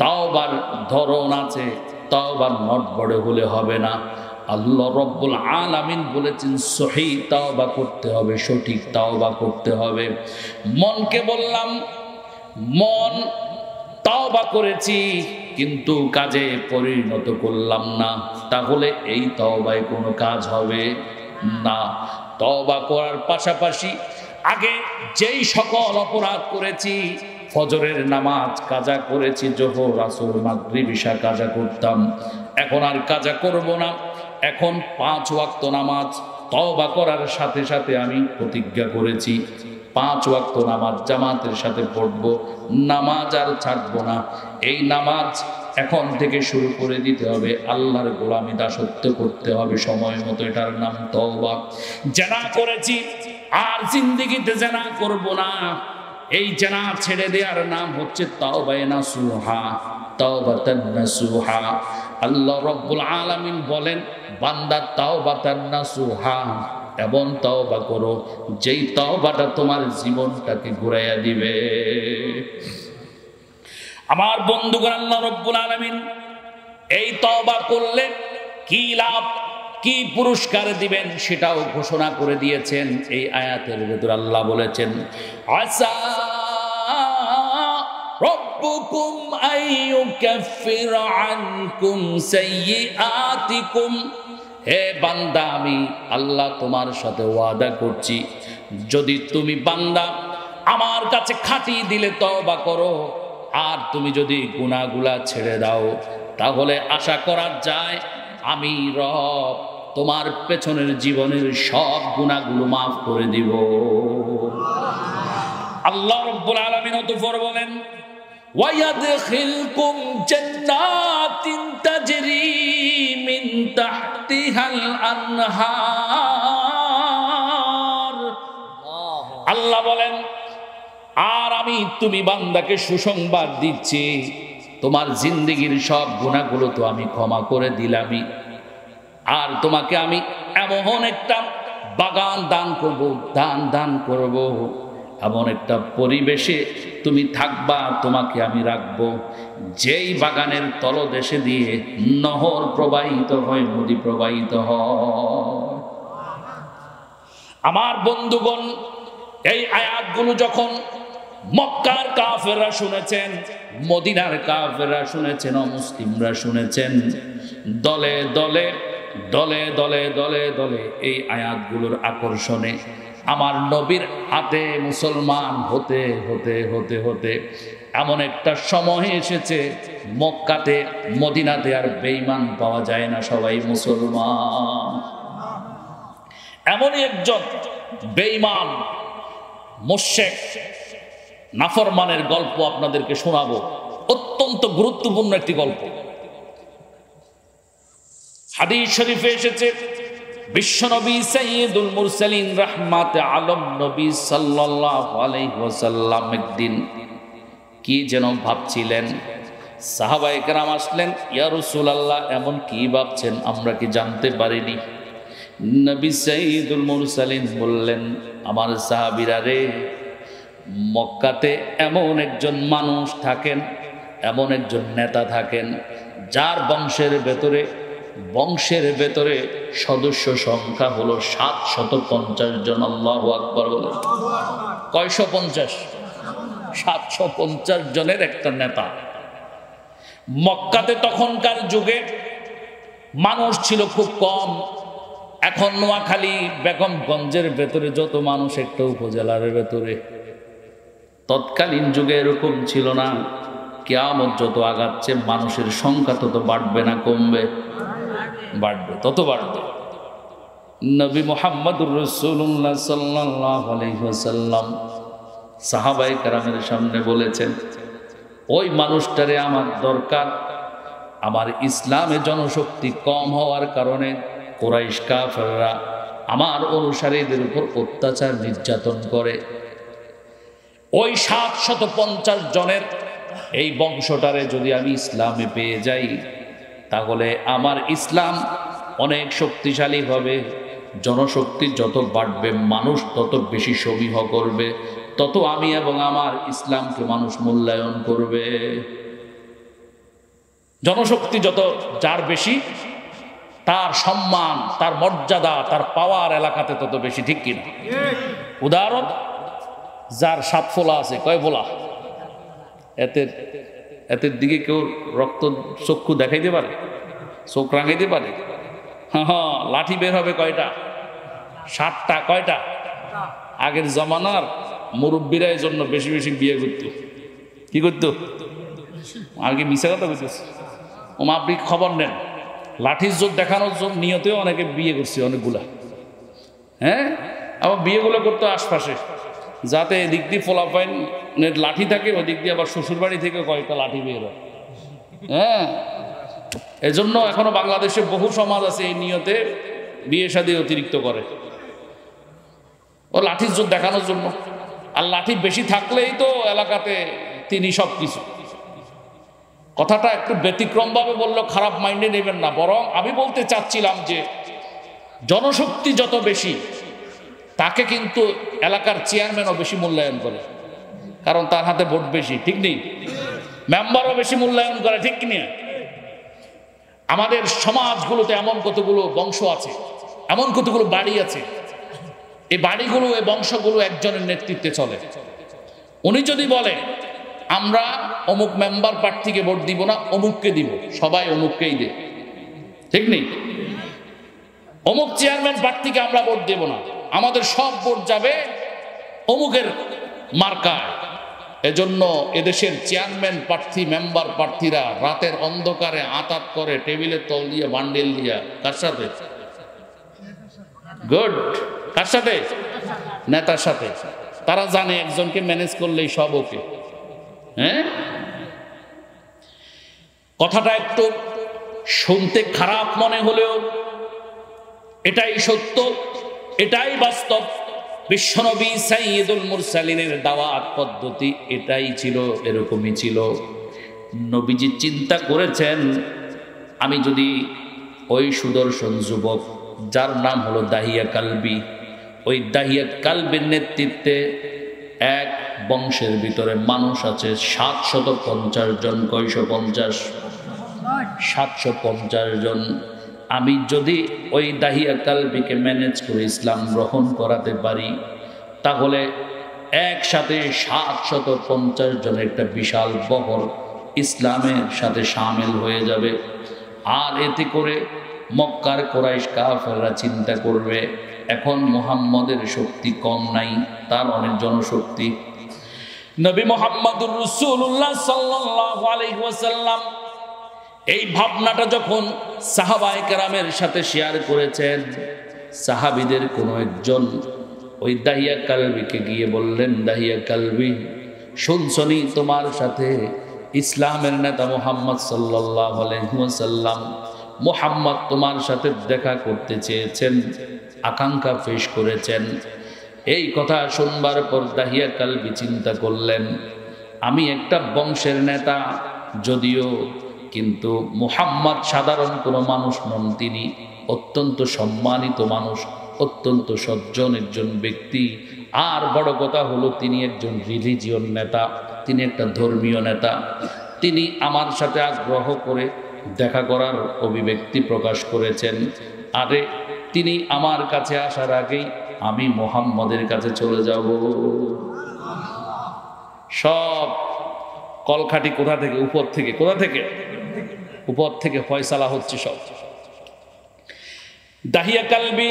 তাওবার ধরন আছে, তাওবার নট বড় হলে হবে না। আল্লাহ রব্বুল আলামিন বলেছেন সহিহ তাওবা করতে হবে, সঠিক তাওবা করতে হবে। মনকে বললাম, মন তাওবা করেছি কিন্তু কাজে পরিণত করলাম না, তাহলে এই তাওবায় কোনো কাজ হবে না। তাওবা করার পাশাপাশি আগে যেই সকল অপরাধ করেছি, ফজরের নামাজ কাজা করেছি, যোহর আসর মাগরিব ইশা কাজা করতাম, এখন আর কাজা করব না। এখন 5 ওয়াক্ত নামাজ তওবা করার সাথে সাথে আমি প্রতিজ্ঞা করেছি 5 ওয়াক্ত নামাজ জামাতের সাথে পড়ব, নামাজ আর ছাড়বো না। এই নামাজ এখন থেকে শুরু করে দিতে হবে, আল্লাহর গোলামি দাসত্ব করতে হবে সময় মতো, এটার নাম তওবা। জেনা করেছি আর জিন্দেগিতে জেনা করব না, এই জেনা ছেড়ে দেওয়ার নাম হচ্ছে তাওবায়ে নাসুহা, তাওবাতান নাসুহা। আল্লাহ রাব্বুল আলামিন বলেন, বান্দা তাওবাতান নাসুহা, এমন তাওবা করো যেই তাওবাটা তোমার জীবনটাকে ঘুরাইয়া দিবে। আমার বন্ধুগণ, আল্লাহ রাব্বুল আলামিন এই তাওবা করলে কি লাভ, কি পুরস্কার দিবেন সেটাও ঘোষণা করে দিয়েছেন। এই আয়াতের ভিতর আল্লাহ বলেছেন, আসা রব্বুকুম আইয়ুকাফিরা আনকুম সাইয়্যাতিকুম। হে বান্দা, আমি আল্লাহ তোমার সাথে ওয়াদা করছি, যদি তুমি বান্দা আমার কাছে খাঁটি দিলে তওবা করো, আর তুমি যদি গুনাহগুলা ছেড়ে দাও, তাহলে আশা করা যায় আমি রব তোমার পেছনের জীবনের সব গুনাহগুলো মাফ করে দিব। আল্লাহ রাব্বুল আলামিন অতঃপর বলেন, ওয়ায়াদখিলকুম জান্নাতিন তাজরি মিন তাহতিহাল আনহার। আল্লাহ বলেন, আর আমি তুমি বান্দাকে সুসংবাদ দিচ্ছি, তোমার জিন্দেগির সব গুনাহগুলো তো আমি ক্ষমা করে দিলামই, আর তোমাকে আমি এমন একটা বাগান দান করব, এমন একটা পরিবেশে তুমি থাকবা, তোমাকে আমি রাখবো, যেই বাগানের তলদেশে দিয়ে নহর প্রবাহিত হয়, নদী প্রবাহিত হয়। আমার বন্ধুগণ, এই আয়াতগুলো যখন মক্কার কাফেররা শুনেছেন, মদিনার কাফেররা শুনেছেন, অমুসলিমরা শুনেছেন, দলে দলে দলে দলে দলে দলে এই আয়াতগুলোর আকর্ষণে আমার নবীর হাতে মুসলমান হতে হতে হতে হতে এমন একটা সময় এসেছে, মক্কাতে মদিনাতে আর বেঈমান পাওয়া যায় না, সবাই মুসলমান। এমনই একজন বেঈমান মুশরিক নাফরমানের গল্প আপনাদেরকে শোনাবো, অত্যন্ত গুরুত্বপূর্ণ একটি গল্প। হাদিস শরীফে এসেছে, বিশ্বনবী সাইয়্যিদুল মুরসালিন রাহমাতে আলম নবী সাল্লাল্লাহু আলাইহি ওয়াসাল্লাম একদিন কি যেন ভাবছিলেন। সাহাবায়ে কেরাম আসলেন, ইয়া রাসূলুল্লাহ, এমন কি ভাবছেন, আমরা কি জানতে পারিনি? নবী সাইয়্যিদুল মুরসালিন বললেন, আমার সাহাবীরা রে, মক্কাতে এমন একজন মানুষ থাকেন, এমন একজন নেতা থাকেন, যার বংশের ভেতরে সদস্য সংখ্যা হলো 750 জন। আল্লাহু আকবার বলেন। কয়শো 50? 750 জনের একটা নেতা। মক্কাতে তখনকার যুগে মানুষ ছিল খুব কম। এখন নোয়াখালী বেগমগঞ্জের ভেতরে যত মানুষ, একটা উপজেলার ভেতরে। তৎকালীন যুগে এরকম ছিল না। কিয়ামত যত আগাচ্ছে মানুষের সংখ্যা তত বাড়বে না কমবে? বাড়বে, তত বাড়বে। নবী মুহাম্মদুর রাসূলুল্লাহ সাল্লাল্লাহু আলাইহি ওয়াসাল্লাম সাহাবায়ে কেরামের সামনে বলেছেন, ওই মানুষটারে আমার দরকার। আমার ইসলামে জনশক্তি কম হওয়ার কারণে কুরাইশ কাফেররা আমার অনুসারীদের উপর অত্যাচার নির্যাতন করে। ওই 750 জনের এই বংশটারে যদি আমি ইসলামে পেয়ে যাই, তাহলে আমার ইসলাম অনেক শক্তিশালী হবে। জনশক্তি যত বাড়বে, মানুষ তত বেশি সমীহ করবে, তত আমি এবং আমার ইসলামকে মানুষ মূল্যায়ন করবে। জনশক্তি যত যার বেশি, তার সম্মান, তার মর্যাদা, তার পাওয়ার এলাকাতে তত বেশি, ঠিক কিনা? উদাহরণ, যার 7 ফোলা আছে, কয় ফোলা? এতের দিকে কেউ রক্ত চক্ষু দেখাইতে পারে? চোখ রাঙাইতে পারে? হ্যাঁ, লাঠি বের হবে কয়টা? 7টা। কয়টা? আগের জমানার মুরব্বীরা এই জন্য বেশি বেশি বিয়ে করত। কি করত? আগে মিশা কথা বলতেছে। আপনি খবর নেন, লাঠির জোর দেখানোর জন্য নিয়তেও অনেকে বিয়ে করছে, অনেকগুলা। হ্যাঁ, আবার বিয়েগুলো করতো আশপাশে, যাতে এদিক দিয়ে ফলাফাইন লাঠি থাকে, ওই দিক দিয়ে আবার শ্বশুর বাড়ি থেকে কয়েকটা লাঠি বের হয়। হ্যাঁ, এজন্য এখনো বাংলাদেশে বহু সমাজ আছে এই নিয়তে বিয়ে শাদী অতিরিক্ত করে, ও লাঠির জোর দেখানোর জন্য। আর লাঠি বেশি থাকলেই তো এলাকাতে তিনি সব কিছু। কথাটা একটু ব্যতিক্রম ভাবে বললেও খারাপ মাইন্ডে নেবেন না, বরং আমি বলতে চাচ্ছিলাম যে জনশক্তি যত বেশি, তাকে কিন্তু এলাকার চেয়ারম্যানও বেশি মূল্যায়ন করে, কারণ তার হাতে ভোট বেশি, ঠিক নেই? মেম্বারও বেশি মূল্যায়ন করে, ঠিক কিনা? আমাদের সমাজগুলোতে এমন কতগুলো বংশ আছে, এমন কতগুলো বাড়ি আছে, এই বাড়িগুলো, এই বংশগুলো একজনের নেতৃত্বে চলে। উনি যদি বলে আমরা অমুক মেম্বার প্রার্থীকে ভোট দিব না, অমুককে দিব, সবাই অমুককেই দেয়, ঠিক নেই? অমুক চেয়ারম্যান প্রার্থীকে আমরা ভোট দেব না, আমাদের সব ভোট যাবে অমুকের মার্কায়। এজন্য এদেশের চেয়ারম্যান প্রার্থী, মেম্বার প্রার্থীরা রাতের অন্ধকারে আঁতাত করে টেবিলের তল দিয়ে বান্ডেল দিয়া। কার সাথে? গুড। কার সাথে? নেতার সাথে। তারা জানে একজনকে ম্যানেজ করলেই সব ওকে। হ্যাঁ, কথাটা একটু শুনতে খারাপ মনে হলেও এটাই সত্য, এটাই বাস্তব। বিশ্বনবী সাইয়্যিদুল মুরসালিনের দাওয়াত পদ্ধতি এটাই ছিল, এরকমই ছিল। নবীজি চিন্তা করেছেন, আমি যদি ওই সুদর্শন যুবক যার নাম হলো দাহিয়া কালবি, ওই দাহিয়া কালবির নেতৃত্বে এক বংশের ভিতরে মানুষ আছে 750 জন। কয়শো 50? 750 জন। আমি যদি ওই দাহিয়া কালবিকে ম্যানেজ করে ইসলাম গ্রহণ করাতে পারি, তাহলে একসাথে 750 জনের একটা বিশাল বহর ইসলামের সাথে সামিল হয়ে যাবে। আর এতে করে মক্কার কুরাইশ কাফেররা চিন্তা করবে, এখন মুহাম্মদের শক্তি কম নাই, তার অনেক জনশক্তি। নবী মুহাম্মদুর রাসূলুল্লাহ সাল্লাল্লাহু আলাইহি ওয়াসাল্লাম এই ভাবনাটা যখন সাহাবায়ে কেরামের সাথে শেয়ার করেছেন, সাহাবীদের কোনো একজন ওই দাহিয়া কালবিকে গিয়ে বললেন, দাহিয়া কালবি, শুনছনি তোমার সাথে ইসলামের নেতা মুহাম্মদ সাল্লাল্লাহু আলাইহি ওয়াসাল্লাম, মুহাম্মদ তোমার সাথে দেখা করতে চেয়েছেন, আকাঙ্ক্ষা পেশ করেছেন। এই কথা শুনবার পর দাহিয়া কালবি চিন্তা করলেন, আমি একটা বংশের নেতা যদিও, কিন্তু মুহাম্মদ সাধারণ কোনো মানুষ নন, তিনি অত্যন্ত সম্মানিত মানুষ, অত্যন্ত সজ্জন একজন ব্যক্তি। আর বড় কথা হলো তিনি একজন রিলিজিয়ন নেতা, তিনি একটা ধর্মীয় নেতা। তিনি আমার সাথে আগ্রহ করে দেখা করার অভিব্যক্তি প্রকাশ করেছেন। আরে তিনি আমার কাছে আসার আগেই আমি মুহাম্মদের কাছে চলে যাব। সব কলখাটি কোথা থেকে? উপর থেকে। কোথা থেকে? উপর থেকে ফয়সালা হচ্ছে সব। দাহিয়া কালবি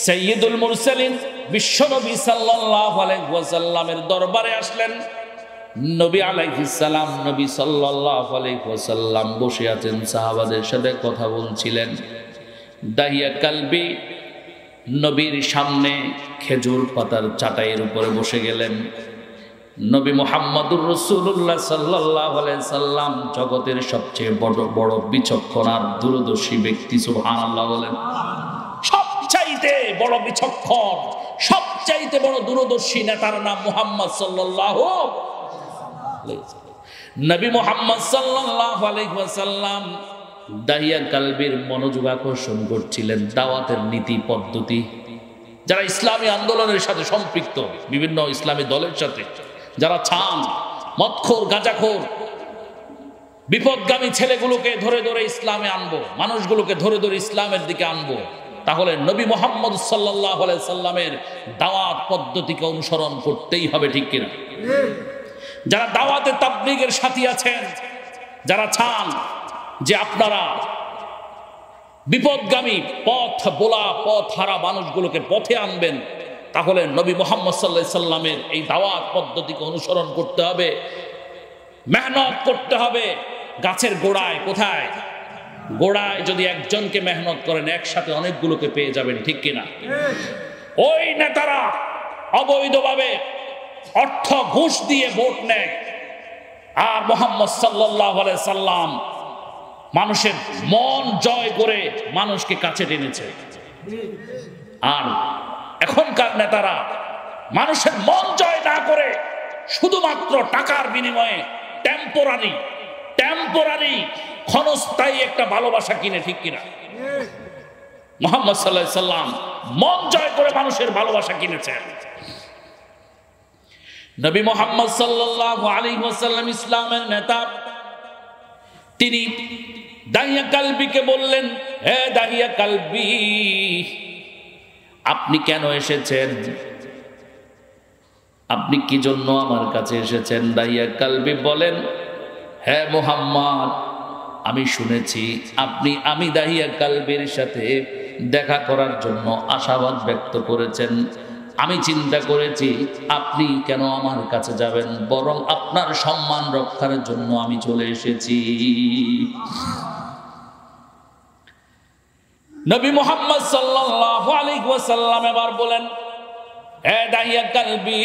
সাইয়্যিদুল মুরসালিন বিশ্বনবী সাল্লাল্লাহু আলাইহি ওয়াসাল্লামের দরবারে আসলেন। নবী আলাইহিস সালাম, নবী সাল্লাল্লাহু আলাইহি ওয়াসাল্লাম বসে আছেন, সাহাবাদের সাথে কথা বলছিলেন। দাহিয়া কালবি নবীর সামনে খেজুর পাতার চাটাইয়ের উপরে বসে গেলেন। নবী মুহাম্মদুর রাসূলুল্লাহ সাল্লাল্লাহু আলাইহি সাল্লাম জগতের সবচেয়ে বড় বিচক্ষণ আর দূরদর্শী ব্যক্তি। সুবহানাল্লাহ বলেন। সবচাইতে বড় বিচক্ষণ, সবচাইতে বড় দূরদর্শী নেতার নাম মুহাম্মদ সাল্লাল্লাহু আলাইহি ওয়াসাল্লাম। নবী মুহাম্মদ সাল্লাল্লাহু আলাইহি ওয়াসাল্লাম দাহিয়া কালবির মনোযোগ আকর্ষণ করছিলেন দাওয়াতের নীতি পদ্ধতি। যারা ইসলামী আন্দোলনের সাথে সম্পৃক্ত, বিভিন্ন ইসলামী দলের সাথে যারা চান, মদখোর, গাঁজাখোর, বিপদগামী ছেলেগুলোকে ধরে ধরে ইসলামে আনবো, মানুষগুলোকে ধরে ধরে ইসলামের দিকে আনবো, তাহলে নবী মুহাম্মদ সাল্লাল্লাহু আলাইহি সাল্লামের দাওয়াত পদ্ধতিকে অনুসরণ করতেই হবে, ঠিক কিনা? যারা দাওয়াতে তাবলীগের সাথী আছেন, যারা চান যে আপনারা বিপদগামী পথ বোলা পথ হারা মানুষগুলোকে পথে আনবেন, তাহলে নবী মুহাম্মদ সাল্লাল্লাহু আলাইহি সাল্লামের এই দাওয়াত পদ্ধতিকে অনুসরণ করতে হবে, মেহনত করতে হবে। গাছের গোড়ায়, কোথায়? গোড়ায় যদি একজনকে মেহনত করেন, একসাথে অনেকগুলোকে পেয়ে যাবেন, ঠিক কিনা? ওই নেতারা অবৈধভাবে অর্থ ঘুষ দিয়ে ভোট নেয়, আর মুহাম্মদ সাল্লাল্লাহু আলাইহি সাল্লাম মানুষের মন জয় করে মানুষকে কাছে টেনেছে। আর এখনকার নেতারা মানুষের মন জয় না করে শুধুমাত্র টাকার বিনিময়ে টেম্পোরারি ক্ষণস্থায়ী একটা ভালোবাসা কিনে, ঠিক কিনা? মুহাম্মদ সাল্লাল্লাহু আলাইহি সাল্লাম মন জয় করে মানুষের ভালোবাসা কিনেছেন। নবী মুহাম্মদ সাল্লাল্লাহু আলাইহি ওয়াসাল্লাম ইসলামের নেতা, তিনি দাহিয়া কালবিকে বললেন, হে দাহিয়া কালবি, আপনি কেন এসেছেন? আপনি কি জন্য আমার কাছে এসেছেন? দাহিয়া কালবি বলেন, হে মুহাম্মদ, আমি শুনেছি আমি দাহিয়া কালবির সাথে দেখা করার জন্য আশাবাদ ব্যক্ত করেছেন। আমি চিন্তা করেছি আপনি কেন আমার কাছে যাবেন, বরং আপনার সম্মান রক্ষার জন্য আমি চলে এসেছি। নবী মুহাম্মদ সাল্লাল্লাহু আলাইহি ওয়াসাল্লাম এবার বলেন, হে দাহিয়া কালবি,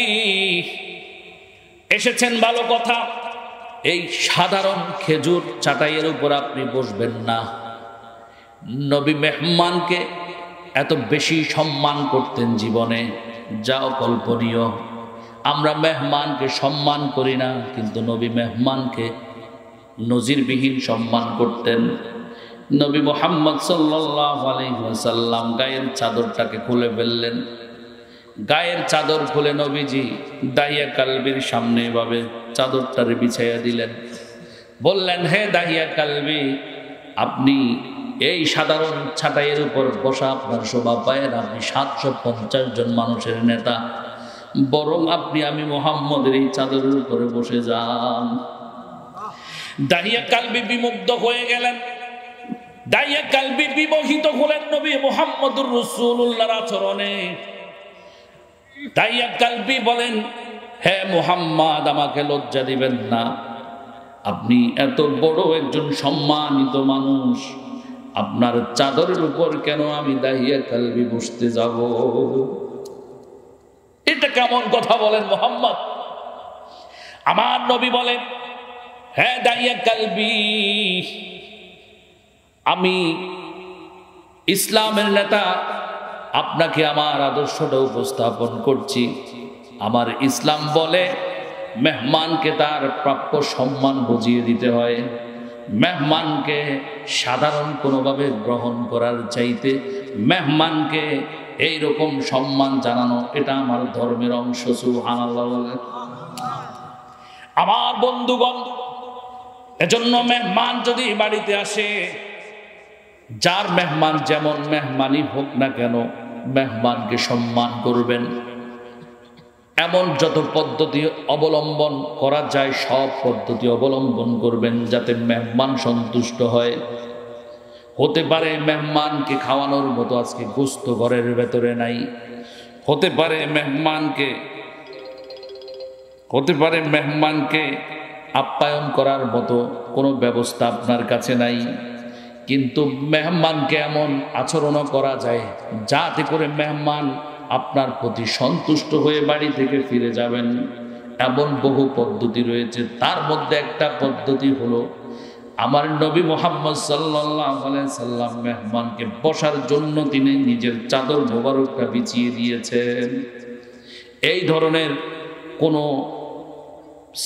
এসেছেন ভালো কথা, এই সাধারণ খেজুর চাটাইয়ের উপর আপনি বসবেন না। নবী মেহমানকে এত বেশি সম্মান করতেন জীবনে, যা অকল্পনীয়। আমরা মেহমানকে সম্মান করি না, কিন্তু নবী মেহমানকে নজিরবিহীন সম্মান করতেন। নবী মুহাম্মদ সাল্লাল্লাহু আলাইহি ওয়াসাল্লাম গায়ের চাদরটাকে খুলে ফেললেন। গায়ের চাদর খুলে নবীজি দাহিয়া কালবির সামনে এভাবে চাদরটারে বিছাইয়া দিলেন। বললেন, হে দাহিয়া কালবি, আপনি এই সাধারণ ছাটাইয়ের উপর বসা আপনার শোভা পায় না, আপনি 750 জন মানুষের নেতা, বরং আমি মুহাম্মদের এই চাদরের উপরে বসে যান। দাহিয়া কালবি বিমুগ্ধ হয়ে গেলেন। দাহিয়া কালবি বিমোহিত হলেন নবী মুহাম্মদুর রাসূলুল্লাহর আচরণে। দাহিয়া কালবি বলেন, হে মুহাম্মদ, আমাকে লজ্জা দিবেন না, আপনি এত বড় একজন সম্মানিত মানুষ, আপনার চাদরের উপর কেন আমি দাহিয়া কালবি বসতে যাব? এটা কেমন কথা বলেন মুহাম্মদ? আমার নবী বলেন, হে দাহিয়া কালবি, আমি ইসলামের নেতা, আপনাকে আমার আদর্শটা উপস্থাপন করছি। আমার ইসলাম বলে মেহমানকে তার প্রাপ্য সম্মান বুঝিয়ে দিতে হয়। মেহমানকে সাধারণ কোনোভাবে গ্রহণ করার চাইতে মেহমানকে এইরকম সম্মান জানানো, এটা আমার ধর্মের অংশ। সুবহানাল্লাহ। আমার বন্ধুগণ, এজন্য মেহমান যদি বাড়িতে আসে, যার মেহমান যেমন মেহমানই হোক না কেন, মেহমানকে সম্মান করবেন। এমন যত পদ্ধতি অবলম্বন করা যায় সব পদ্ধতি অবলম্বন করবেন, যাতে মেহমান সন্তুষ্ট হয়। হতে পারে মেহমানকে খাওয়ানোর মতো আজকে গোস্ত ঘরের ভেতরে নাই, হতে পারে মেহমানকে আপ্যায়ন করার মতো কোনো ব্যবস্থা আপনার কাছে নাই, কিন্তু মেহমানকে এমন আচরণও করা যায় যাতে করে মেহমান আপনার প্রতি সন্তুষ্ট হয়ে বাড়ি থেকে ফিরে যাবেন। এমন বহু পদ্ধতি রয়েছে। তার মধ্যে একটা পদ্ধতি হলো, আমার নবী মুহাম্মদ সাল্লাল্লাহু আলাইহি সাল্লাম মেহমানকে বসার জন্য তিনি নিজের চাদর মোবারকটা বিছিয়ে দিয়েছেন। এই ধরনের কোনো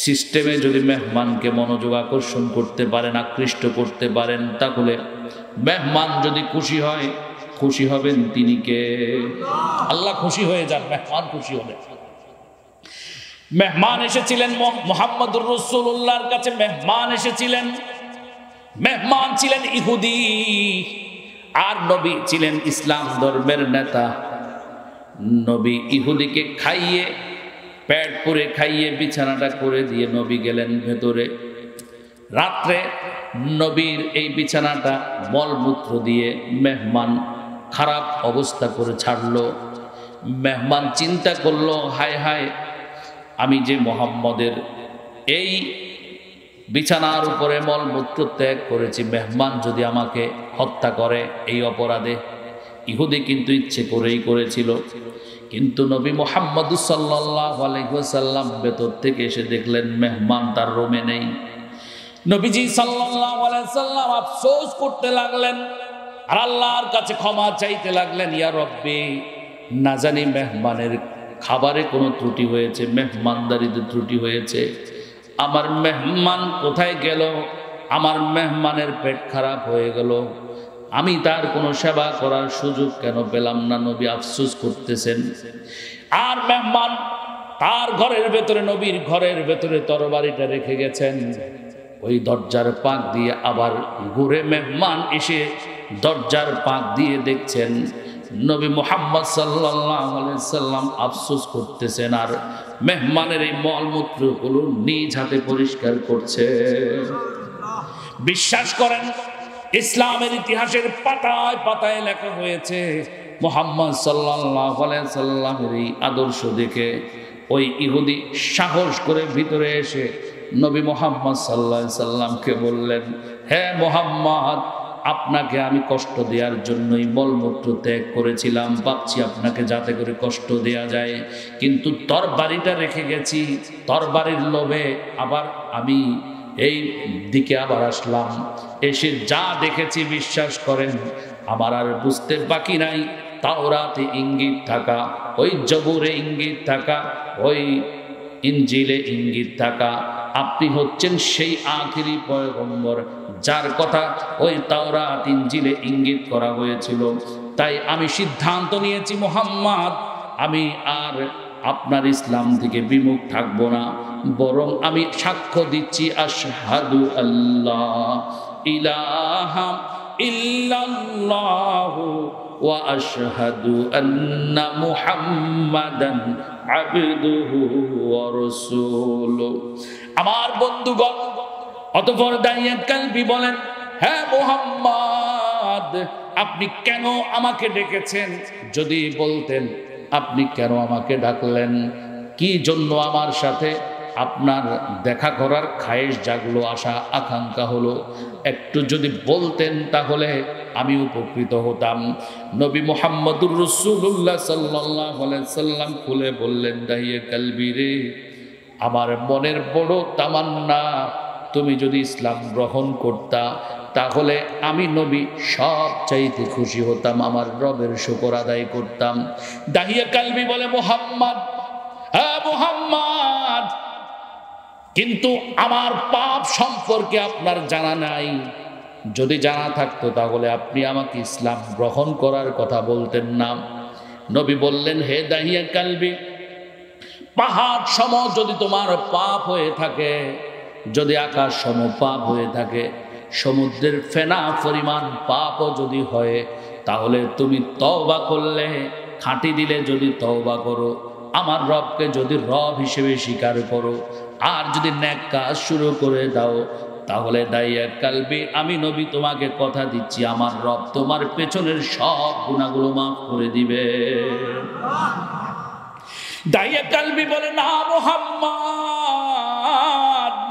সিস্টেমে যদি মেহমানকে মনোযোগ আকর্ষণ করতে পারেন, আকৃষ্ট করতে পারেন, তাহলে মেহমান যদি খুশি হয়, খুশি হবেন তিনি কে? আল্লাহ খুশি হয়ে যান মেহমান খুশি হলে। মেহমান এসেছিলেন মুহাম্মদুর রাসূলুল্লাহর কাছে, মেহমান এসেছিলেন মেহমান ছিলেন ইহুদি, আর নবী ছিলেন ইসলাম ধর্মের নেতা। নবী ইহুদিকে খাইয়ে, পেট পুরে খাইয়ে বিছানাটা করে দিয়ে নবী গেলেন ভেতরে। রাত্রে নবীর এই বিছানাটা মলমূত্র দিয়ে মেহমান খারাপ অবস্থা করে ছাড়লো। মেহমান চিন্তা করলো, হায় হায়, আমি যে মুহাম্মদের এই বিছানার উপরে মলমূত্র ত্যাগ করেছি, মেহমান যদি আমাকে হত্যা করে এই অপরাধে। ইহুদি কিন্তু ইচ্ছে করেই করেছিল। কিন্তু নবী মুহাম্মদ সাল্লাল্লাহু আলাইহি ওয়াসাল্লাম ভেতর থেকে এসে দেখলেন মেহমান তার রুমে নেই। নবীজি সাল্লাল্লাহু আলাইহি ওয়াসাল্লাম আফসোস করতে লাগলেন আর আল্লাহর কাছে ক্ষমা চাইতে লাগলেন, ইয়া রব্বি, না জানি মেহমানের খাবারে কোনো ত্রুটি হয়েছে, মেহমানদারিতে ত্রুটি হয়েছে। আমার মেহমান কোথায় গেল? আমার মেহমানের পেট খারাপ হয়ে গেল, আমি তার কোনো সেবা করার সুযোগ কেন পেলাম না? নবী আফসোস করতেছেন। আর মেহমান তার ঘরের ভেতরে, নবীর ঘরের ভেতরে তরবারিটা রেখে গেছেন। ওই দরজার পাক দিয়ে আবার ঘুরে মেহমান এসে দরজার পাক দিয়ে দেখছেন নবী মুহাম্মদ সাল্লাল্লাহু আলাইহি সাল্লাম আফসোস করতেছেন আর মেহমানের এই মলমূত্রগুলো নিজ হাতে পরিষ্কার করছে। বিশ্বাস করেন, ইসলামের ইতিহাসের পাতায় পাতায় লেখা হয়েছে মুহাম্মদ সাল্লাল্লাহু আলাইহি সাল্লামের এই আদর্শ দেখে ওই ইহুদি সাহস করে ভিতরে এসে নবী মুহাম্মদ সাল্লাল্লাহু আলাইহি সাল্লামকে বললেন, হে মুহাম্মদ, আপনাকে আমি কষ্ট দেওয়ার জন্যই মলমূত্র ত্যাগ করেছিলাম, ভাবছি আপনাকে যাতে করে কষ্ট দেয়া যায়, কিন্তু তরবারিটা রেখে গেছি, তরবারির লোভে আবার আমি এই দিকে আবার আসলাম। এসে যা দেখেছি বিশ্বাস করেন আমার আর বুঝতে বাকি নাই। তাওরাতে ইঙ্গিত থাকা, ওই জবুরে ইঙ্গিত থাকা, ওই ইনজিলে ইঙ্গিত থাকা, আপনি হচ্ছেন সেই আখিরি পয়গম্বর যার কথা ওই তাওরাত ইনজিলে ইঙ্গিত করা হয়েছিল। তাই আমি সিদ্ধান্ত নিয়েছি মুহাম্মদ, আমি আর আপনার ইসলাম থেকে বিমুখ থাকব না, বরং আমি সাক্ষ্য দিচ্ছি আশহাদু আল্লাহ ইলাহা ইল্লাল্লাহু ওয়া আশহাদু আন্না মুহাম্মাদান আবদুহু ওয়া রাসূলুহু। আমার বন্ধুগণ, অতঃপর দাইয়া কালবি বলেন, হ্যাঁ মুহাম্মদ, আপনি কেন আমাকে ডেকেছেন? যদি বলতেন আপনি কেন আমাকে ডাকলেন, কি জন্য আমার সাথে আপনার দেখা করার খায়েশ জাগলো, আশা আকাঙ্ক্ষা হলো, একটু যদি বলতেন তাহলে আমি উপকৃত হতাম। নবী মুহাম্মদুর রাসূলুল্লাহ সাল্লাল্লাহু আলাইহি সাল্লাম খুলে বললেন, দাইয়া কালবি রে, আমার মনের বড় তামান্না, তুমি যদি ইসলাম গ্রহণ করতা তাহলে আমি নবী সব চাইতে খুশি হতাম, আমার রবের শুকর আদায় করতাম। দাহিয়া কালবি বলে, মুহাম্মদ, হ্যাঁ মুহাম্মদ, কিন্তু আমার পাপ সম্পর্কে আপনার জানা নাই, যদি জানা থাকতো তাহলে আপনি আমাকে ইসলাম গ্রহণ করার কথা বলতেন না। নবী বললেন, হে দাহিয়া কালবি, পাহাড় সম যদি তোমার পাপ হয়ে থাকে, যদি আকাশ সম পাপ হয়ে থাকে, সমুদ্রের ফেনা পরিমাণ পাপও যদি হয়, তাহলে তুমি তওবা করলে, খাঁটি দিলে যদি তওবা করো, আমার রবকে যদি রব হিসেবে স্বীকার করো, আর যদি নেক কাজ শুরু করে দাও, তাহলে দাইয়া কালবি, আমি নবী তোমাকে কথা দিচ্ছি, আমার রব তোমার পেছনের সব গুনাহগুলো মাফ করে দিবে। দাইয়া কালবি বলে, না মুহাম্মদ,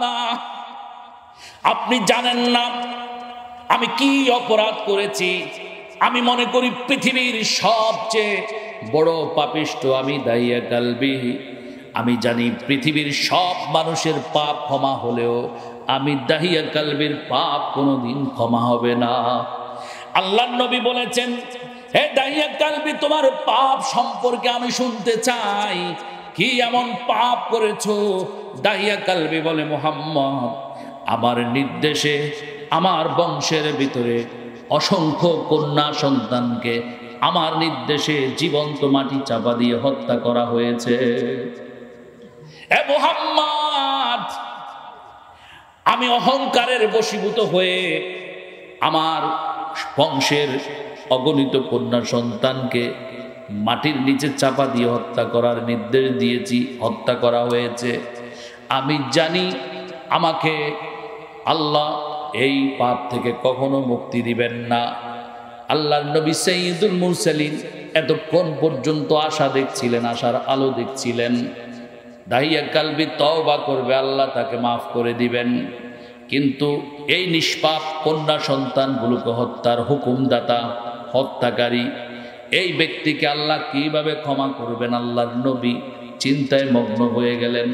না, আপনি জানেন না আমি কি অপরাধ করেছি। আমি মনে করি পৃথিবীর সবচেয়ে বড় পাপিষ্ঠ আমি দাইয়া কালবি। আমি জানি পৃথিবীর সব মানুষের পাপ ক্ষমা হলেও আমি দাহিয়া কালবির পাপ কোনোদিন ক্ষমা হবে না। আল্লাহর নবী বলেছেন, হে দাহিয়া কালবি, তোমার পাপ সম্পর্কে আমি শুনতে চাই, কি এমন পাপ করেছো? দাহিয়া কালবি বলে, মুহাম্মদ, আমার নির্দেশে আমার বংশের ভিতরে অসংখ্য কন্যা সন্তানকে আমার নির্দেশে জীবন্ত মাটি চাপা দিয়ে হত্যা করা হয়েছে। এ মুহাম্মদ, আমি অহংকারের বশীভূত হয়ে আমার বংশের অগণিত কন্যা সন্তানকে মাটির নিচে চাপা দিয়ে হত্যা করার নির্দেশ দিয়েছি, হত্যা করা হয়েছে। আমি জানি আমাকে আল্লাহ এই পাপ থেকে কখনো মুক্তি দিবেন না। আল্লাহর নবী সাইয়্যিদুল মুরসালিন এতক্ষণ পর্যন্ত আশা দেখছিলেন, আশার আলো দেখছিলেন। দাহিয়া কালবি তওবা করবে, আল্লাহ তাকে মাফ করে দিবেন। কিন্তু এই নিষ্পাপ কন্যা সন্তানগুলোকে হত্যার হুকুমদাতা, হত্যাকারী এই ব্যক্তিকে আল্লাহ কিভাবে ক্ষমা করবেন? আল্লাহর নবী চিন্তায় মগ্ন হয়ে গেলেন।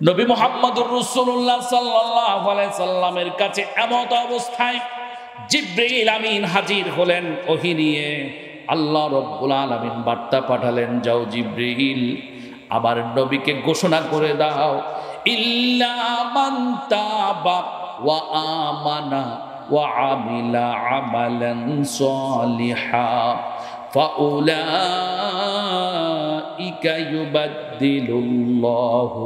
নবী মুহাম্মদুর রাসূলুল্লাহ সাল্লাল্লাহু আলাইহি সাল্লামের কাছে এমত অবস্থায় জিবরিল আমিন হাজির হলেন ওহী নিয়ে। আল্লাহ রাব্বুল আলামিন বার্তা পাঠালেন, যাও জিবরিল আমার নবীকে ঘোষণা করে দাও, ইল্লা মান তাবা ওয়া আমানা ওয়া আমিলা আমালান সালিহা ফাউলাইকা ইউবাদদিলুল্লাহু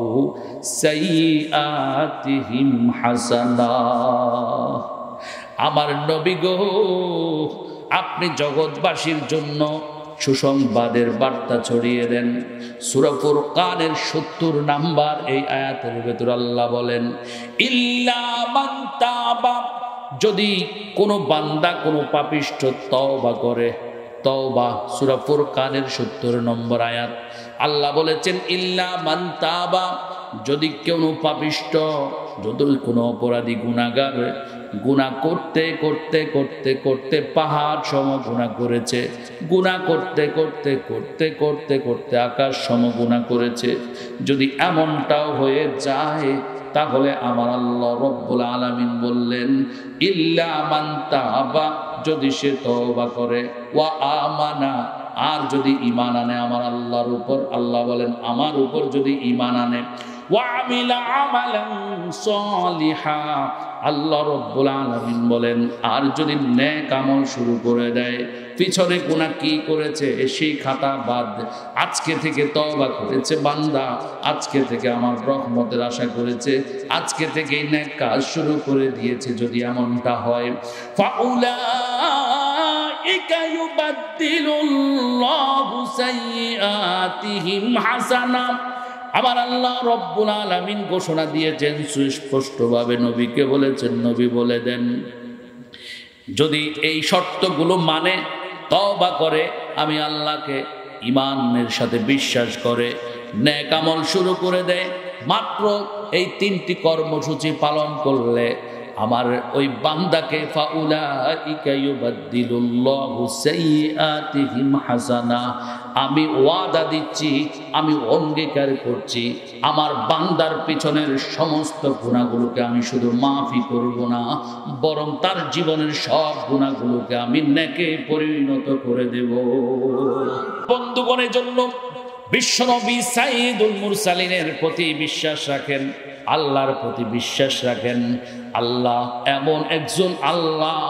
সাইয়্যাতিহিম হাসানাত। আমার নবী গো, আপনি জগৎবাসীর জন্য সুসংবাদের বার্তা ছড়িয়ে দেন। সূরা ফুরকানের ৭০ নাম্বার এই আয়াতের ভেতর আল্লাহ বলেন, ইল্লা মান তাবা, যদি কোনো বান্দা কোনো পাপিষ্ঠ তওবা করে। তওবা সূরা ফুরকানের ৭০ নম্বর আয়াত। আল্লাহ বলেছেন ইল্লা মান তাবা, যদি কোনো পাপিষ্ঠ, যদি কোনো অপরাধী গুনাহগার গুনাহ করতে করতে করতে করতে পাহাড় সম গুনাহ করেছে, গুনাহ করতে করতে করতে করতে করতে আকাশ সম গুনাহ করেছে, যদি এমনটাও হয়ে যায় তাহলে আমার আল্লাহ রব্বুল আলামিন বললেন ইল্লা মান তাবা, যদি সে তওবা করে, ওয়া আমানা, আর যদি ঈমান আনে আমার আল্লাহর উপর, আল্লাহ বলেন আমার উপর যদি ঈমান আনে, ওয়া আমিলা আমালান সালিহা, আল্লাহ রব্বুল আলামিন বলেন আর যদি নেক আমল শুরু করে দেয়, পিছনে গুনাহ কি করেছে সেই খাতা বাদ, আজকে থেকে তওবা করেছে বান্দা, আজকে থেকে আমার রহমতের আশা করেছে, আজকে থেকে নেক কাজ শুরু করে দিয়েছে, যদি এমনটা হয়, ফাউলাইকা ইউবাদদিলুল্লাহু সাইয়্যাতিহিম হাসানাত। আমার আল্লাহ রব্বুল আলামিন ঘোষণা দিয়েছেন সুস্পষ্টভাবে, নবীকে বলেছেন, নবী বলে দেন যদি এই শর্তগুলো মানে, তওবা করে, আমি আল্লাহকে ঈমানের সাথে বিশ্বাস করে নেক আমল শুরু করে দেয়, মাত্র এই 3টি কর্মসূচি পালন করলে আমার ওই বান্দাকে ফাউলাইকা ইউবাদদিলুল্লাহু সাইয়্যাতিহিম হাসানা, আমি ওয়াদা দিচ্ছি, আমি অঙ্গীকার করছি, আমার বান্দার পিছনের সমস্ত গুনাহগুলোকে আমি শুধু মাফই করব না, বরং তার জীবনের সব গুনাহগুলোকে আমি নেকে পরিণত করে দেব। বন্ধুগণের জন্য বিশ্বনবী সাইয়্যিদুল মুরসালিনের প্রতি বিশ্বাস রাখেন, আল্লাহর প্রতি বিশ্বাস রাখেন। আল্লাহ এমন একজন আল্লাহ,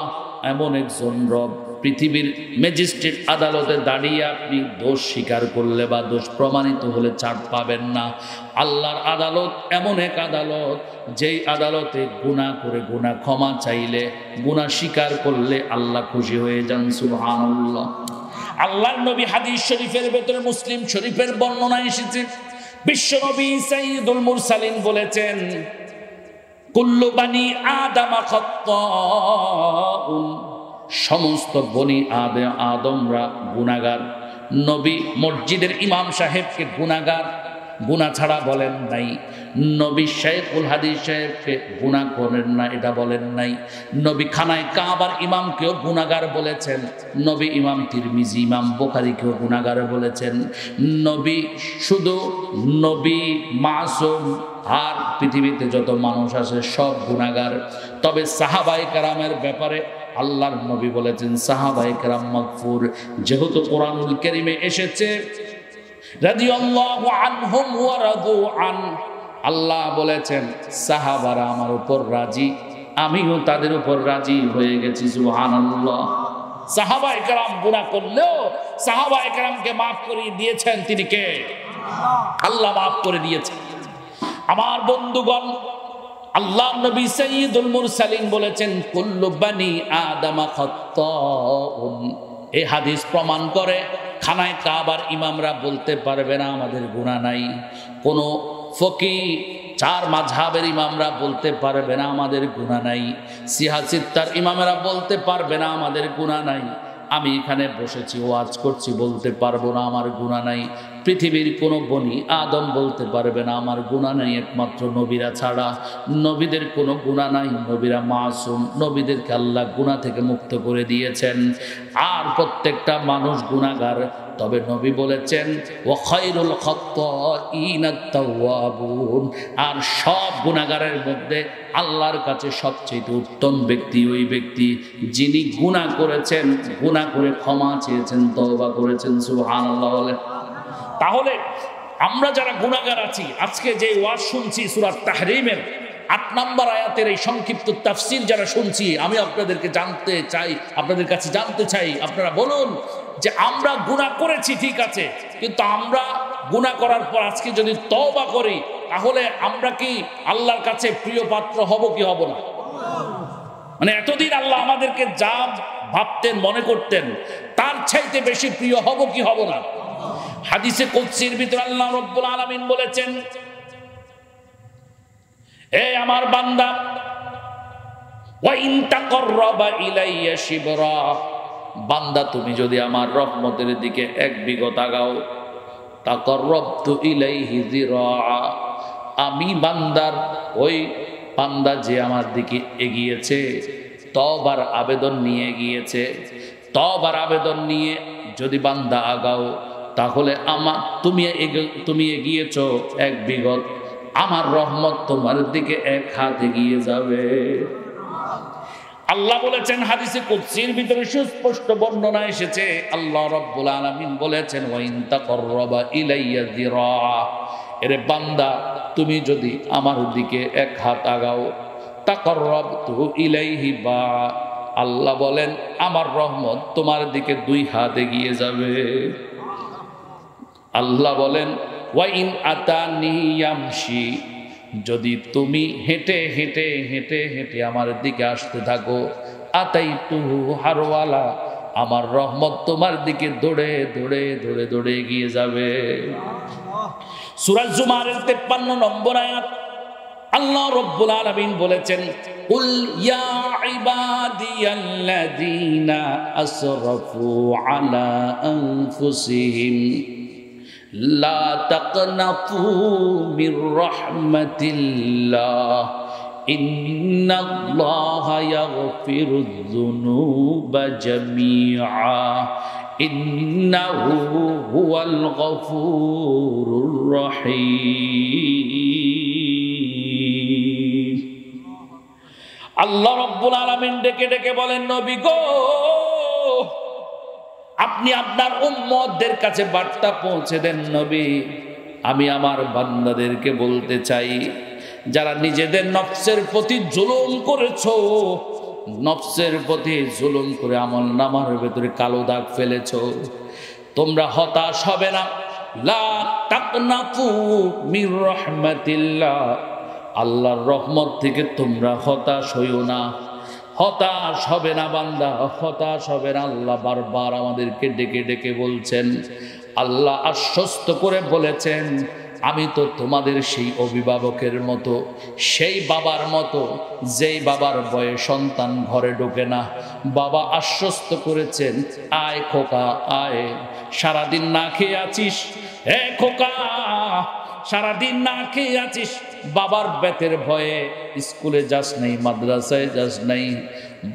এমন একজন রব, পৃথিবীর ম্যাজিস্ট্রেট আদালতে দাঁড়িয়ে আপনি দোষ স্বীকার করলে বা দোষ প্রমাণিত হলে ছাড় পাবেন না। আল্লাহর আদালত এমন এক আদালত, যেই আদালতে গুনাহ করে গুনাহ ক্ষমা চাইলে, গুনাহ স্বীকার করলে আল্লাহ খুশি হয়ে যান। সুবহানাল্লাহ। আল্লাহর নবী হাদিস শরীফের ভেতরে, মুসলিম শরীফের বর্ণনা এসেছে, বিশ্বনবী সাইয়্যিদুল মুরসালিন বলেছেন কুল্লু বানি আদম খাত্তাউন, সমস্ত বনি আদমরা গুনাহগার। নবী মসজিদের ইমাম সাহেবকে গুনাহগার, গুনাহ ছাড়া বলেন নাই। নবী শাইখুল হাদিস সাহেবকে গুনাহ করেন না, এটা বলেন নাই। নবী খানায় কাবার ইমামকেও গুনাহগার বলেছেন। নবী ইমাম তিরমিজি, ইমাম বুখারীকেও গুনাহগার বলেছেন। নবী শুধু নবী মাসুম, আর পৃথিবীতে যত মানুষ আছে সব গুনাহগার। তবে সাহাবায়ে কেরামের ব্যাপারে আল্লাহর নবী বলেছেন সাহাবায়ে কেরাম মাগফুর, যেহেতু কোরআনুল কারীমে এসেছে রাদিয়াল্লাহু আনহুম ওয়া রাদু আন, আল্লাহ বলেছেন সাহাবারা আমার উপর রাজি, আমিও তাদের উপর রাজি হয়ে গেছি। সুবহানাল্লাহ। সাহাবায়ে কেরাম গুনাহ করলেও সাহাবায়ে কেরামকে মাফ করে দিয়েছেন তিনি কে? আল্লাহ মাফ করে দিয়েছেন। আমার বন্ধুগণ, আল্লাহ নবী সাইয়্যিদুল মুরসালিন বলেছেন কুল্লু বানি আদামা খাত্তাউন। এই হাদিস প্রমাণ করে খানায় কাবার ইমামরা বলতে পারবে না আমাদের গুনাহ নাই। কোনো ফকিহ চার মাযহাবের ইমামরা বলতে পারবে না আমাদের গুনাহ নাই। সিহাসিত্তার ইমামরা বলতে পারবে না আমাদের গুনাহ নাই। আমি এখানে বসেছি ওয়াজ করছি বলতে পারবো না আমার গুনাহ নাই। পৃথিবীর কোনো বনি আদম বলতে পারবে না আমার গুনাহ নাই, একমাত্র নবীরা ছাড়া। নবীদের কোনো গুনাহ নাই, নবীরা মাসুম, নবীদেরকে আল্লাহ গুনাহ থেকে মুক্ত করে দিয়েছেন। আর প্রত্যেকটা মানুষ গুনাহগার, তবে নবী বলেছেন ওয়া খায়রুল খাত্তাইনা আত-তাওয়াবুন। আর সব গুনাহগারের মধ্যে আল্লাহর কাছে সবচেয়ে উত্তম ব্যক্তি ওই ব্যক্তি যিনি গুনাহ করেছেন, গুনাহ করে ক্ষমা চেয়েছেন, তওবা করেছেন। সুবহানাল্লাহ বলে। তাহলে আমরা যারা গুনাহগার আছি, আজকে যে ওয়াজ শুনছি সূরা তাহরিমের ৮ নম্বর আয়াতের এই সংক্ষিপ্ত তাফসীর যারা শুনছি, আমি আপনাদেরকে জানতে চাই, আপনাদের কাছে জানতে চাই, আপনারা বলুন যে আমরা গুনাহ করেছি ঠিক আছে, কিন্তু আমরা গুনাহ করার পর আজকে যদি তওবা করি তাহলে আমরা কি আল্লাহর কাছে প্রিয় পাত্র হব কি হব না? মানে এতদিন আল্লাহ আমাদেরকে যা ভাবতেন মনে করতেন তার চাইতে বেশি প্রিয় হব কি হব না? হাদিসে কুদসির ভিতরে আল্লাহ রাব্বুল আলামিন বলেছেন, হে আমার বান্দা, ওয়া ইন তাকাররাবা ইলাইয়া শিবরা, বান্দা তুমি যদি আমার রহমতের দিকে এক বিঘত আগাও, তাকাররাবতু ইলাইহি যিরা, আমি বান্দার ওই বান্দা যে আমার দিকে এগিয়েছে, তওবার আবেদন নিয়ে গিয়েছে, তওবার আবেদন নিয়ে যদি বান্দা আগাও তাহলে তুমি এগিয়েছো এক বিঘত, আমার রহমত তোমার দিকে এক হাত এগিয়ে যাবে। আল্লাহ বলেছেন, হাদিসে কুদসির ভিতরে সুস্পষ্ট বর্ণনা এসেছে, আল্লাহ রাব্বুল আলামিন বলেছেন ওয়া ইন তাকাররাবা ইলাইয়া যিরা, এরে বান্দা তুমি যদি আমার দিকে এক হাত আগাও, তাকাররাবতু ইলাইহি বা, আল্লাহ বলেন আমার রহমত তোমার দিকে 2 হাত এগিয়ে যাবে। আল্লাহ বলেন ওয়া ইন আতানি ইয়ামশি, যদি তুমি হেঁটে হেঁটে হেঁটে হেঁটে আমার দিকে আসতে থাকো, আতাইতুহু হারওয়ালা, আমার রহমত তোমার দিকে দৌড়ে দৌড়ে দৌড়ে দৌড়ে এগিয়ে যাবে। সূরা জুমারের 53 নম্বর আয়াত আল্লাহ রাব্বুল আলামিন বলেছেন, কুল ইয়া ইবাদিয়াল্লাযীনা আসরাফু আলা আনফুসিহিম লা তাকনাতু মির রাহমাতিল্লাহ ইন্নাল্লাহা ইয়াগফিরুয যুনুবা জামিআ ইন্নাহু হুয়াল গফুরুর রহিম। আল্লাহ রাব্বুল আলামিন ডেকে ডেকে বলেন, নবী গো, আপনি আপনার উম্মতদের কাছে বার্তা পৌঁছে দেন। নবী, আমি আমার বান্দাদেরকে বলতে চাই, যারা নিজেদের নফসের প্রতি জুলুম করেছো, নফসের প্রতি জুলুম করে আমলনামার ভেতরে কালো দাগ ফেলেছো, তোমরা হতাশ হবে না। লা তাকনাতু মির রাহমাতিল্লাহ, আল্লাহর রহমত থেকে তোমরা হতাশ হইও না। হতাশ হবে না বান্দা, হতাশ হবে না। আল্লাহ বারবার আমাদেরকে ডেকে ডেকে বলছেন, আল্লাহ আশ্বস্ত করে বলেছেন, আমি তো তোমাদের সেই অভিভাবকের মতো, সেই বাবার মতো যেই বাবার বয়ে সন্তান ঘরে ঢোকে না। বাবা আশ্বস্ত করেছেন, আয় খোকা আয়, সারাদিন না খেয়ে আছিস, হে খোকা সারাদিন না খেয়ে আছিস, বাবার বেতের ভয়ে স্কুলে যাস নাই, মাদ্রাসায় যাস নাই,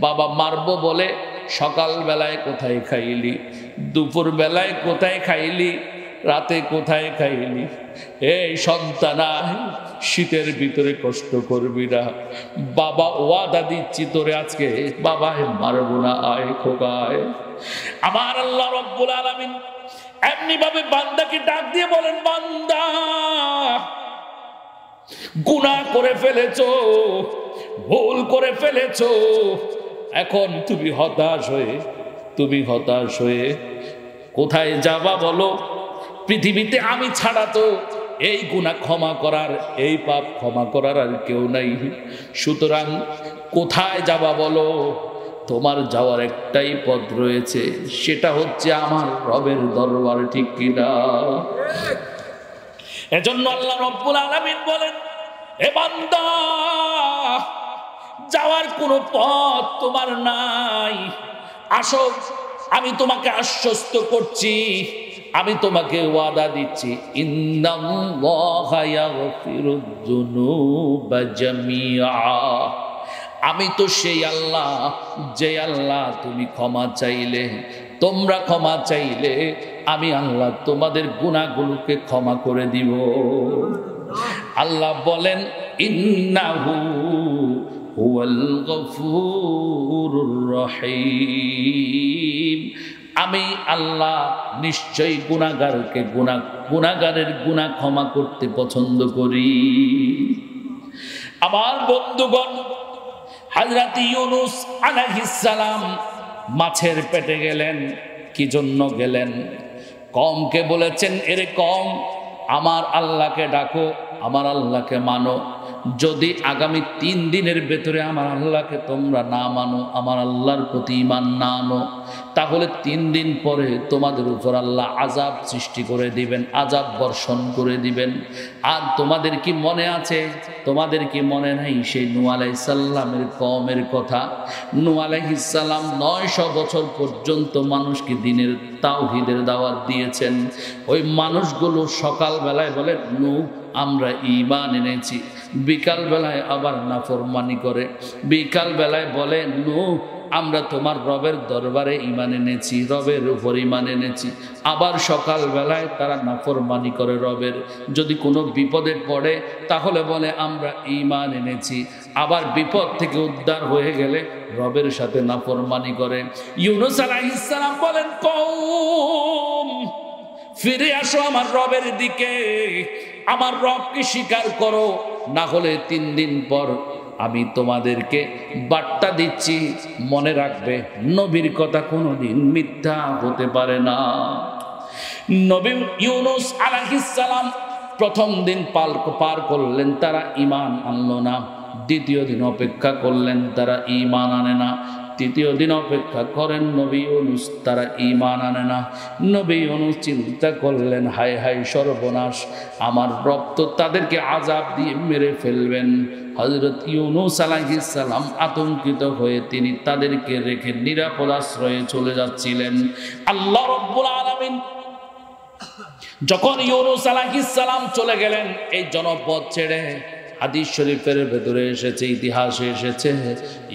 বাবা মারবো বলে সকাল বেলায় কোথায় খাইলি, দুপুর বেলায় কোথায় খাইলি, রাতে কোথায় খাইলি। এই সন্তানা, শীতের ভিতরে কষ্ট করবি না, বাবা ওয়াদা দিচ্ছি তোরে আজকে বাবায় মারবো না, আয় খোকা আয়। আমার আল্লাহ রাব্বুল আলামিন এমনি ভাবে বান্দাকে ডাক দিয়ে বলেন, বান্দা গুনাহ করে ফেলেছো, ভুল করে ফেলেছো, এখন তুমি হতাশ হয়ে কোথায় যাবা বলো? পৃথিবীতে আমি ছাড়া তো এই গুনাহ ক্ষমা করার, এই পাপ ক্ষমা করার আর কেউ নাই। সুতরাং কোথায় যাবা বলো? তোমার যাওয়ার একটাই পথ রয়েছে, সেটা হচ্ছে আমার রবের দরবার, ঠিক কিনা? এজন্য আল্লাহ রব্বুল আলামিন বলেন, এ বান্দা, যাওয়ার কোনো পথ তোমার নাই। আসো, আমি তোমাকে আশ্বস্ত করছি, আমি তোমাকে ওয়াদা দিচ্ছি, ইন্নাল্লাহা ইয়াগফিরুয যুনুবা জামিআ। আমি তো সেই আল্লাহ, যে আল্লাহ তুমি ক্ষমা চাইলে, তোমরা ক্ষমা চাইলে আমি আল্লাহ তোমাদের গুনাহগুলোকে ক্ষমা করে দিব। আল্লাহ বলেন, ইন্নাহু হুয়াল গফুরুর রহিম। আমি আল্লাহ নিশ্চয়ই গুনাহগারের গুনাহ ক্ষমা করতে পছন্দ করি। আমার বন্ধুগণ, হযরত ইউনূস আলাইহিস সালাম মাছের পেটে গেলেন। কি জন্য গেলেন? কওমকে বলেছেন, এরে কওম, আমার আল্লাহকে ডাকো, আমার আল্লাহকে মানো। যদি আগামী 3 দিনের ভেতরে আমার আল্লাহকে তোমরা না মানো, আমার আল্লাহর প্রতি ঈমান না আনো, তাহলে 3 দিন পরে তোমাদের উপর আল্লাহ আযাব সৃষ্টি করে দিবেন, আযাব বর্ষণ করে দিবেন। আর তোমাদের কি মনে আছে, তোমাদের কি মনে নাই সেই নূহ আলাইহিস সালামের কওমের কথা? নূহ আলাইহিস সালাম 900 বছর পর্যন্ত মানুষকে দ্বীনের তাওহীদের দাওয়াত দিয়েছেন। ওই মানুষগুলো সকালবেলায় বলে, নূহ আমরা ঈমান এনেছি, বিকাল বেলায় আবার নাফরমানি করে। বিকাল বেলায় বলে, নূহ আমরা তোমার রবের দরবারে ঈমান এনেছি, রবের উপর ঈমান এনেছি। আবার সকাল বেলায় তারা নাফরমানি করে রবের। যদি কোনো বিপদে পড়ে তাহলে বলে আমরা ঈমান এনেছি। আবার বিপদ থেকে উদ্ধার হয়ে গেলে রবের সাথে নাফরমানি করে। ইউনূস আলাইহিস সালাম বলেন, কওম ফিরে আসো আমার রবের দিকে, আমার রবকে স্বীকার করো, না হলে 3 দিন পর আমি তোমাদেরকে বার্তা দিচ্ছি, মনে রাখবে নবীর কথা কোনোদিন মিথ্যা হতে পারে না। নবী ইউনূস আলাইহিস সালাম প্রথম দিন পার করলেন, তারা ঈমান আনলো না। দ্বিতীয় দিন অপেক্ষা করলেন, তারা ঈমান আনে না। তৃতীয় দিন অপেক্ষা করেন নবী ইউনূস, তারা ঈমান আনে না। নবী ইউনূস চিন্তা করলেন, হায় হায় সর্বনাশ, আমার রব তো তাদেরকে আযাব দিয়ে মেরে ফেলবেন। হযরত ইউনূস আলাইহিস সালাম আতঙ্কিত হয়ে তিনি তাদেরকে রেখে নিরাপদ আশ্রয়ে চলে যাচ্ছিলেন। আল্লাহ রাব্বুল আলামিন যখন ইউনূস আলাইহিস সালাম চলে গেলেন এই জনপদ ছেড়ে, হাদিস শরীফের ভেতরে এসেছে, ইতিহাসে এসেছে,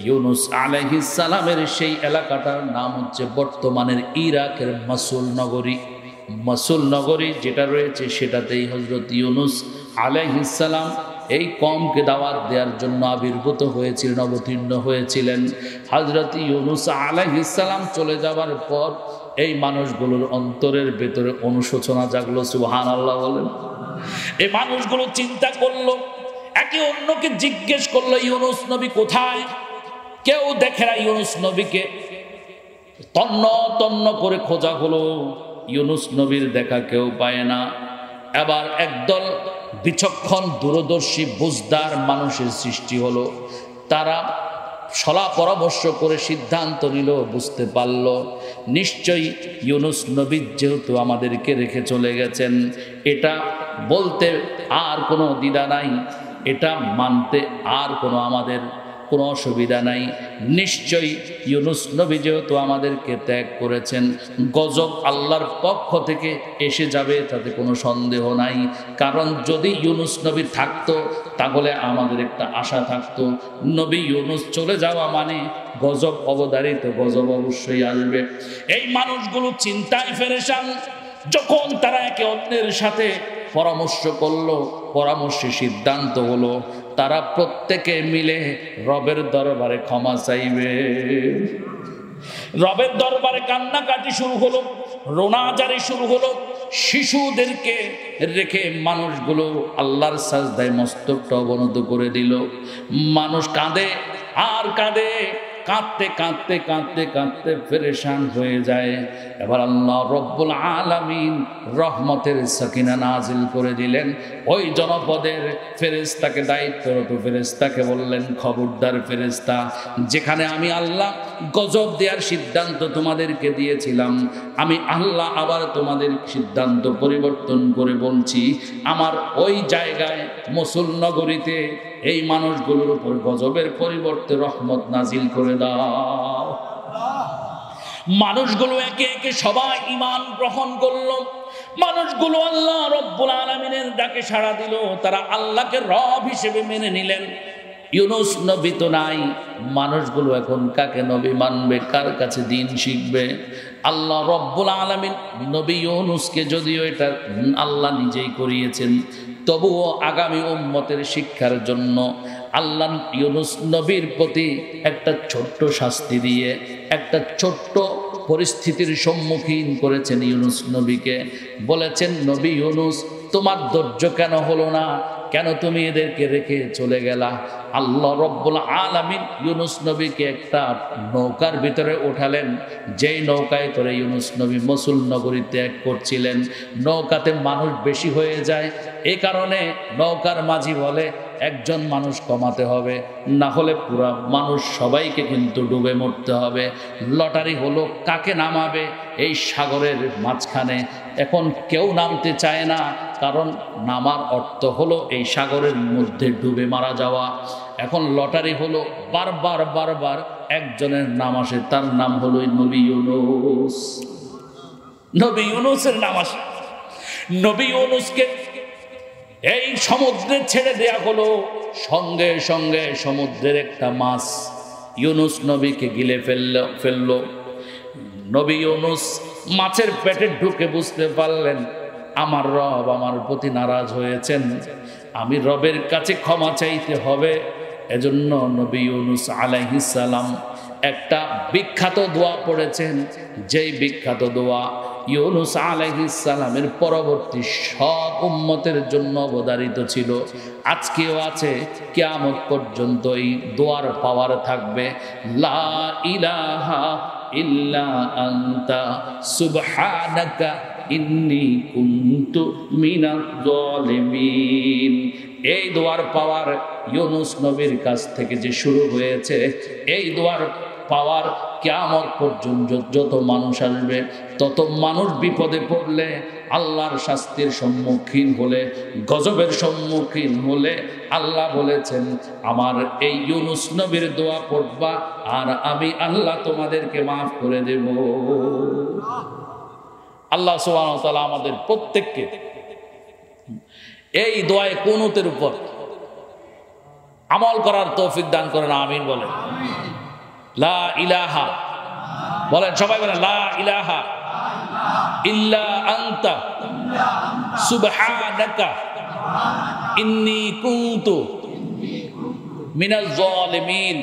ইউনূস আলাইহিস সালামের সেই এলাকাটার নাম হচ্ছে বর্তমানের ইরাকের মসুল নগরী। মসুল নগরী যেটা রয়েছে সেটাতেই হযরত ইউনূস আলাইহিস সালাম এই কওমকে দাওয়াত দেওয়ার জন্য আবির্ভূত হয়েছিলেন, অবতীর্ণ হয়েছিলেন। হযরত ইউনূস আলাইহিস সালাম চলে যাওয়ার পর এই মানুষগুলোর অন্তরের ভেতরে অনুশোচনা জাগলো। সুবহানাল্লাহ বলেন। এই মানুষগুলো চিন্তা করলো, একে অন্যকে জিজ্ঞেস করলো, ইউনূস নবী কোথায়? কেউ দেখে না ইউনূস নবীকে। তন্ন তন্ন করে খোঁজা হলো, ইউনূস নবীর দেখা কেউ পায় না। এবার একদল বিচক্ষণ দূরদর্শী বুঝদার মানুষের সৃষ্টি হলো। তারা সলা পরামর্শ করে সিদ্ধান্ত নিল, বুঝতে পারল নিশ্চয়ই ইউনূস নবী যেহেতু আমাদেরকে রেখে চলে গেছেন, এটা বলতে আর কোনো দ্বিধা নাই, এটা মানতে আর আমাদের কোনো অসুবিধা নাই। নিশ্চয়ই ইউনূস নবী যেহেতু আমাদেরকে ত্যাগ করেছেন, গজব আল্লাহর পক্ষ থেকে এসে যাবে, তাতে কোনো সন্দেহ নাই। কারণ যদি ইউনূস নবী থাকতো তাহলে আমাদের একটা আশা থাকতো, নবী ইউনূস চলে যাওয়া মানে গজব অবধারিত, গজব অবশ্যই আসবে। এই মানুষগুলো চিন্তায় পেরেশান। যখন তারা একে অন্যের সাথে পরামর্শ করলো, পরামর্শে সিদ্ধান্ত হলো তারা প্রত্যেকে মিলে রবের দরবারে ক্ষমা চাইবে। রবের দরবারে কান্নাকাটি শুরু হলো, রোনাজারি শুরু হলো। শিশুদেরকে রেখে মানুষগুলো আল্লাহর সাজদায় মস্তকটা অবনত করে দিল। মানুষ কাঁদে আর কাঁদে, কাঁদতে কাঁদতে কাঁদতে কাঁদতে পেরেশান হয়ে যায়। এবার আল্লাহ রব্বুল আলামিন রহমতের সাকিনা নাজিল করে দিলেন। ওই জনপদের ফেরেশতাকে, দায়িত্বরত ফেরেশতাকে বললেন, খবরদার ফেরেশতা, যেখানে আমি আল্লাহ গজব দেওয়ার সিদ্ধান্ত তোমাদেরকে দিয়েছিলাম, আমি আল্লাহ আবার তোমাদের সিদ্ধান্ত পরিবর্তন করে বলছি, আমার ওই জায়গায় মসুল নগরীতে এই মানুষগুলোর উপর গজবের পরিবর্তে রহমত নাজিল করে দাও। মানুষগুলো একে একে সবাই ঈমান গ্রহণ করলো। মানুষগুলো আল্লাহ রব্বুল আলামিনের ডাকে সাড়া দিল, তারা আল্লাহকে রব হিসেবে মেনে নিলেন। ইউনুস নবী তো নাই, মানুষগুলো এখন কাকে নবী মানবে, কার কাছে দিন শিখবে? আল্লাহ রব্বুল আলামিন নবী ইউনুসকে, যদিও এটা আল্লাহ নিজেই করিয়েছেন, তবুও আগামী উম্মতের শিক্ষার জন্য আল্লাহ ইউনুস নবীর প্রতি একটা ছোট্ট শাস্তি দিয়ে একটা ছোট্ট পরিস্থিতির সম্মুখীন করেছেন ইউনুস নবীকে। বলেছেন, নবী ইউনুস, তোমার ধৈর্য কেন হলো না? কেন তুমি এদেরকে রেখে চলে গেলা? আল্লাহ রব্বুল আলামিন ইউনুস নবীকে একটা নৌকার ভিতরে উঠালেন, যেই নৌকায় করে ইউনুস নবী মসুল নগরী ত্যাগ করছিলেন। নৌকাতে মানুষ বেশি হয়ে যায়, এই কারণে নৌকার মাঝি বলে একজন মানুষ কমাতে হবে, না হলে পুরা মানুষ সবাইকে কিন্তু ডুবে মরতে হবে। লটারি হলো কাকে নামাবে এই সাগরের মাঝখানে। এখন কেউ নামতে চায় না, কারণ নামার অর্থ হলো এই সাগরের মধ্যে ডুবে মারা যাওয়া। এখন লটারি হলো বারবার বারবার একজনের নাম আসে, তার নাম হলো নবী ইউনুস। নবী ইউনুসের নাম আসে। নবী ইউনুসকে এই সমুদ্রে ছেড়ে দেয়া হলো। সঙ্গে সঙ্গে সমুদ্রের একটা মাছ ইউনুস নবীকে গিলে ফেললো। নবী ইউনুস মাছের পেটে ঢুকে বুঝতে পারলেন, আমার রব আমার প্রতি নারাজ হয়েছেন, আমি রবের কাছে ক্ষমা চাইতে হবে। এজন্য নবী ইউনুস আলাইহিস সালাম একটা বিখ্যাত দোয়া পড়েছেন, যেই বিখ্যাত দোয়া ইউনুস আলাইহিস সালামের পরবর্তী সব উম্মতের জন্য অবধারিত ছিল, আজকেও আছে, কিয়ামত পর্যন্ত এই দোয়ার পাওয়ার থাকবে। লা ইলাহা ইল্লা আনতা সুবহানাকা ইন্নী কুনতু মিনাজ জালিমিন। এই দোয়ার পাওয়ার ইউনুস নবীর কাছ থেকে যে শুরু হয়েছে, এই দোয়ার পাওয়ার কিয়ামত পর্যন্ত যত মানুষ আসবে, তত মানুষ বিপদে পড়লে, আল্লাহর শাস্তির সম্মুখীন হলে, গজবের সম্মুখীন হলে, আল্লাহ বলেছেন আমার এই ইউনুস নবীর দোয়া পড়বা আর আমি আল্লাহ তোমাদেরকে মাফ করে দেব। আল্লাহ সুবহানাহু ওয়া তাআলা আমাদের প্রত্যেককে এই দোয়ায়ে কুনুতের উপর আমল করার তৌফিক দান করেন, আমিন বলেন। লা ইলাহা বলেন, সবাই বলেন, লা ইলাহা ইল্লা আনতা সুবহানাকা ইন্নী কুনতু মিনাজ জালিমিন।